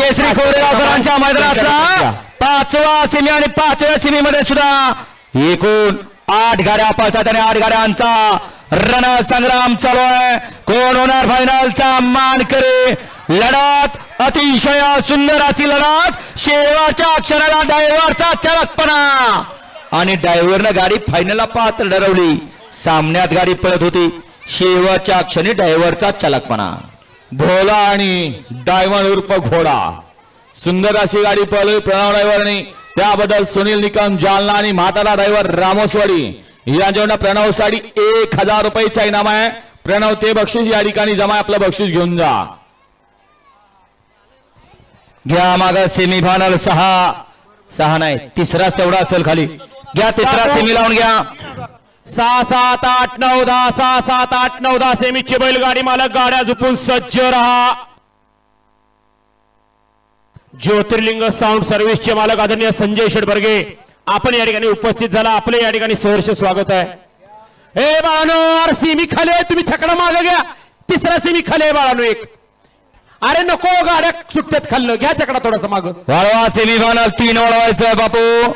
केसरी कोरेगावकरांच्या मैदानातला 5वा semi आणि 5व्या semi मध्ये सुद्धा एकूण 8 गाड्या पळतात आणि 8 गाड्यांचा रणसंग्राम चालू आहे. कोण होणार फायनलचा मानकरी? लढत अतिशय सुंदर अशी लढत. शेवटच्या अक्षराला ड्रायव्हरचा चलकपणा आणि ड्रायव्हरनं गाडी फायनलला पात्र ठरवली. सामन्यात गाडी पळत होती, शेवटच्या क्षणी ड्रायव्हरचा चलकपणा. भोला आणि डायमंड उर्फ घोडा सुंदर अशी गाडी पळवली प्रणव ड्रायव्हरने. त्याबद्दल सुनील निकम जालना आणि म्हातारा ड्रायव्हर रामोसवाडी यांच्याकडून प्रणव साठी 1000 रुपयाचा इनाम आहे. प्रणव ते बक्षीस या ठिकाणी जमा आपलं बक्षीस घेऊन जा. घ्या माग सेमीफायनल 6 नाही, तिसराच तेवढा असेल खाली. घ्या तिसरा सेमी लावून घ्या. 6 7 8 9 10 6 7 8 9 10 सेमीची बैलगाडी मालक गाड्या झुपून सज्ज रहा. ज्योतिर्लिंग साऊंड सर्व्हिसचे मालक आदरणीय संजय शेटबर्गे आपण या ठिकाणी उपस्थित झाला. आपले या ठिकाणी सहर्ष स्वागत आहे. हे बाळानो सेमी खाली आहे, तुम्ही छकडा मागे घ्या. तिसरा सेमी खाली आहे बाळानो एक. अरे नको गाड्या सुटतात खाल्लं, घ्या छकडा थोडासा माग. वळवा सेमीफायनल 3 वळवायचं बापू.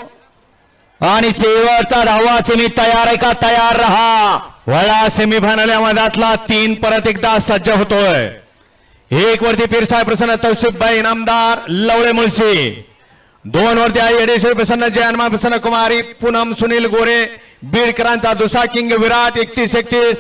आणि शेवटचा 10वा सेमी तयार आहे का? तयार रहा. वळा सेमीफायनल या मैदानातला 3 परत एकदा सज्ज होतोय. एक वरती पीरसाहेब प्रसन्न तौसिफभाई इनामदार लवळे मुळशी. 2 वरती आई येडेश्वर प्रसन्न जयनमा प्रसन्न कुमारी पूनम सुनील गोरे बीडकरांचा दुसरा किंग विराट 31-31.